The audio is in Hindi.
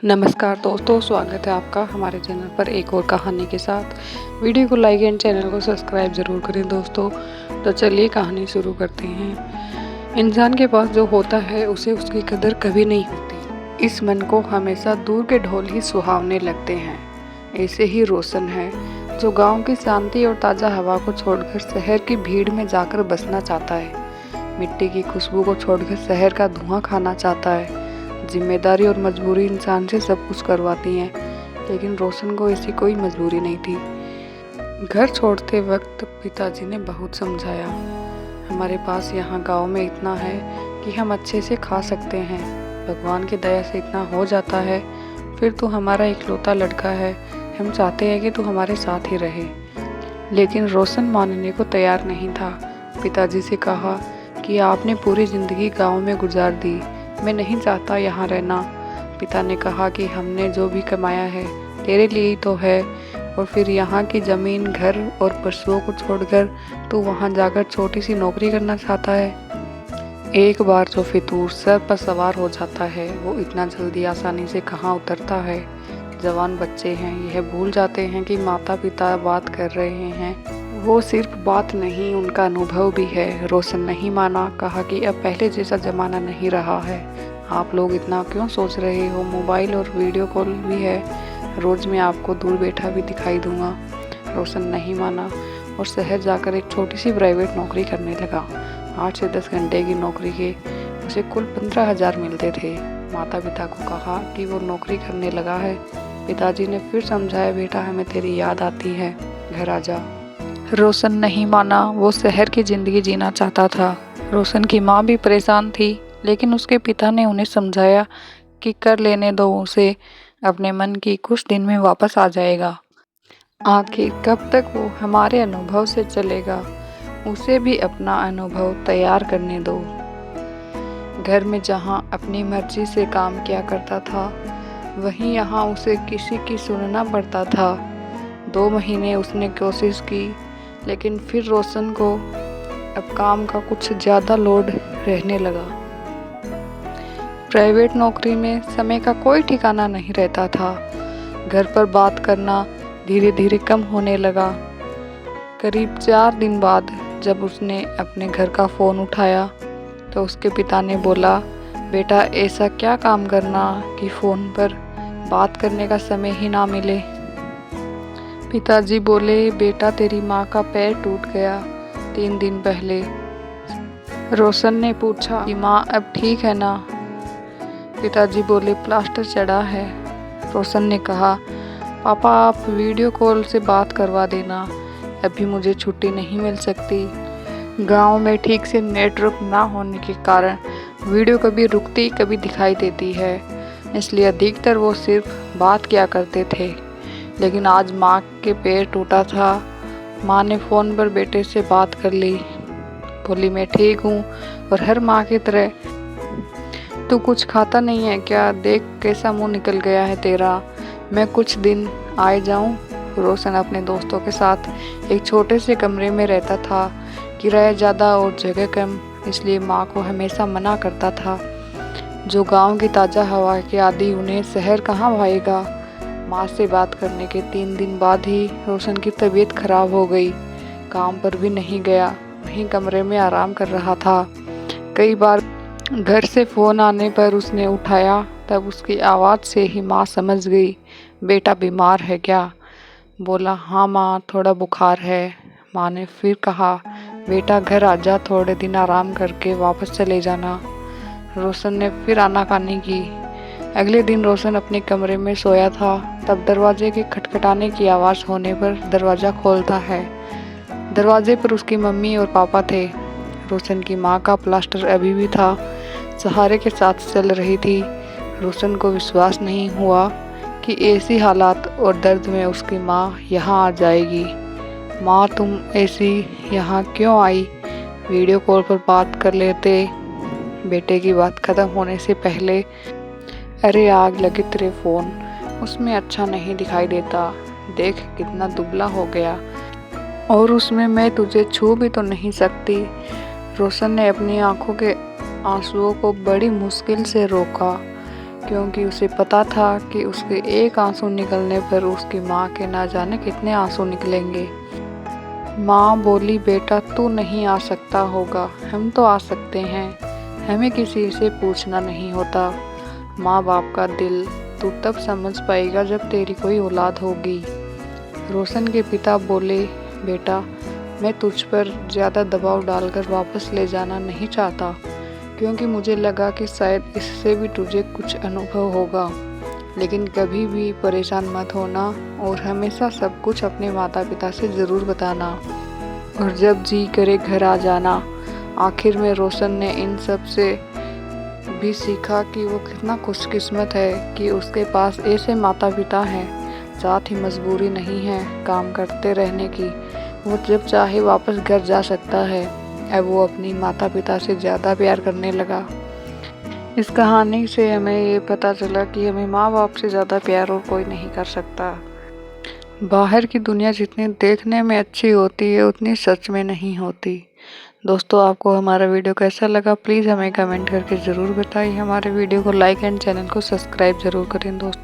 नमस्कार दोस्तों, स्वागत है आपका हमारे चैनल पर एक और कहानी के साथ। वीडियो को लाइक एंड चैनल को सब्सक्राइब ज़रूर करें दोस्तों। तो चलिए कहानी शुरू करते हैं। इंसान के पास जो होता है उसे उसकी कदर कभी नहीं होती। इस मन को हमेशा दूर के ढोल ही सुहावने लगते हैं। ऐसे ही रोशन है जो गाँव की शांति और ताज़ा हवा को छोड़कर शहर की भीड़ में जाकर बसना चाहता है। मिट्टी की खुशबू को छोड़कर शहर का धुआं खाना चाहता है। जिम्मेदारी और मजबूरी इंसान से सब कुछ करवाती हैं, लेकिन रोशन को ऐसी कोई मजबूरी नहीं थी। घर छोड़ते वक्त पिताजी ने बहुत समझाया, हमारे पास यहाँ गांव में इतना है कि हम अच्छे से खा सकते हैं। भगवान की दया से इतना हो जाता है। फिर तू हमारा इकलौता लड़का है, हम चाहते हैं कि तू हमारे साथ ही रहे। लेकिन रोशन मानने को तैयार नहीं था। पिताजी से कहा कि आपने पूरी ज़िंदगी गाँव में गुजार दी, मैं नहीं चाहता यहाँ रहना। पिता ने कहा कि हमने जो भी कमाया है तेरे लिए ही तो है, और फिर यहाँ की ज़मीन, घर और पशुओं को छोड़कर तू वहाँ जाकर छोटी सी नौकरी करना चाहता है। एक बार जो फितूर सर पर सवार हो जाता है वो इतना जल्दी आसानी से कहाँ उतरता है। जवान बच्चे हैं, यह भूल जाते हैं कि माता पिता बात कर रहे हैं। वो सिर्फ बात नहीं, उनका अनुभव भी है। रोशन नहीं माना, कहा कि अब पहले जैसा ज़माना नहीं रहा है। आप लोग इतना क्यों सोच रहे हो? मोबाइल और वीडियो कॉल भी है, रोज़ मैं आपको दूर बैठा भी दिखाई दूंगा। रोशन नहीं माना और शहर जाकर एक छोटी सी प्राइवेट नौकरी करने लगा। 8 से 10 घंटे की नौकरी के उसे कुल 15,000 मिलते थे। माता पिता को कहा कि वो नौकरी करने लगा है। पिताजी ने फिर समझाया, बेटा हमें तेरी याद आती है, घर आ जा। रोशन नहीं माना, वो शहर की ज़िंदगी जीना चाहता था। रोशन की माँ भी परेशान थी, लेकिन उसके पिता ने उन्हें समझाया कि कर लेने दो उसे, अपने मन की कुछ दिन में वापस आ जाएगा। आखिर कब तक वो हमारे अनुभव से चलेगा, उसे भी अपना अनुभव तैयार करने दो। घर में जहाँ अपनी मर्जी से काम किया करता था, वहीं यहाँ उसे किसी की सुनना पड़ता था। 2 महीने उसने कोशिश की, लेकिन फिर रोशन को अब काम का कुछ ज़्यादा लोड रहने लगा। प्राइवेट नौकरी में समय का कोई ठिकाना नहीं रहता था। घर पर बात करना धीरे धीरे कम होने लगा। करीब 4 दिन बाद जब उसने अपने घर का फ़ोन उठाया तो उसके पिता ने बोला, बेटा ऐसा क्या काम करना कि फ़ोन पर बात करने का समय ही ना मिले। पिताजी बोले, बेटा तेरी माँ का पैर टूट गया 3 दिन पहले। रोशन ने पूछा कि माँ अब ठीक है ना? पिताजी बोले, प्लास्टर चढ़ा है। रोशन ने कहा, पापा आप वीडियो कॉल से बात करवा देना, अभी मुझे छुट्टी नहीं मिल सकती। गांव में ठीक से नेटवर्क ना होने के कारण वीडियो कभी रुकती कभी दिखाई देती है, इसलिए अधिकतर वो सिर्फ बात किया करते थे। लेकिन आज माँ के पैर टूटा था। माँ ने फ़ोन पर बेटे से बात कर ली। बोली, मैं ठीक हूँ और हर माँ की तरह। तू कुछ खाता नहीं है क्या? देख कैसा मुंह निकल गया है तेरा। मैं कुछ दिन आए जाऊँ? रोशन अपने दोस्तों के साथ एक छोटे से कमरे में रहता था। किराया ज़्यादा और जगह कम, इसलिए माँ को हमेशा मना करता था। जो गांव की ताज़ा हवा के आदी, उन्हें शहर कहाँ भाएगा। माँ से बात करने के 3 दिन बाद ही रोशन की तबीयत खराब हो गई। काम पर भी नहीं गया, वहीं कमरे में आराम कर रहा था। कई बार घर से फ़ोन आने पर उसने उठाया, तब उसकी आवाज़ से ही माँ समझ गई, बेटा बीमार है क्या? बोला, हाँ माँ, थोड़ा बुखार है। माँ ने फिर कहा, बेटा घर आ जा, थोड़े दिन आराम करके वापस चले जाना। रोशन ने फिर आनाकानी की। अगले दिन रोशन अपने कमरे में सोया था, तब दरवाजे के खटखटाने की आवाज़ होने पर दरवाज़ा खोलता है। दरवाजे पर उसकी मम्मी और पापा थे। रोशन की माँ का प्लास्टर अभी भी था, सहारे के साथ चल रही थी। रोशन को विश्वास नहीं हुआ कि ऐसी हालात और दर्द में उसकी माँ यहाँ आ जाएगी। माँ तुम ऐसी यहाँ क्यों आई? वीडियो कॉल पर बात कर लेते। बेटे की बात ख़त्म होने से पहले, अरे आग लगे तेरे फ़ोन, उसमें अच्छा नहीं दिखाई देता, देख कितना दुबला हो गया, और उसमें मैं तुझे छू भी तो नहीं सकती। रोशन ने अपनी आंखों के आंसुओं को बड़ी मुश्किल से रोका, क्योंकि उसे पता था कि उसके एक आंसू निकलने पर उसकी माँ के ना जाने कितने आंसू निकलेंगे। माँ बोली, बेटा तू नहीं आ सकता होगा, हम तो आ सकते हैं, हमें किसी से पूछना नहीं होता। माँ बाप का दिल तू तब समझ पाएगा जब तेरी कोई औलाद होगी। रोशन के पिता बोले, बेटा मैं तुझ पर ज़्यादा दबाव डालकर वापस ले जाना नहीं चाहता, क्योंकि मुझे लगा कि शायद इससे भी तुझे कुछ अनुभव होगा। लेकिन कभी भी परेशान मत होना और हमेशा सब कुछ अपने माता पिता से ज़रूर बताना, और जब जी करे घर आ जाना। आखिर में रोशन ने इन सब से भी सीखा कि वो कितना खुशकिस्मत है कि उसके पास ऐसे माता पिता हैं। साथ ही मजबूरी नहीं है काम करते रहने की, वो जब चाहे वापस घर जा सकता है। अब वो अपनी माता पिता से ज़्यादा प्यार करने लगा। इस कहानी से हमें ये पता चला कि हमें माँ बाप से ज़्यादा प्यार और कोई नहीं कर सकता। बाहर की दुनिया जितनी देखने में अच्छी होती है उतनी सच में नहीं होती। दोस्तों, आपको हमारा वीडियो कैसा लगा प्लीज़ हमें कमेंट करके ज़रूर बताइए। हमारे वीडियो को लाइक एंड चैनल को सब्सक्राइब ज़रूर करें दोस्तों।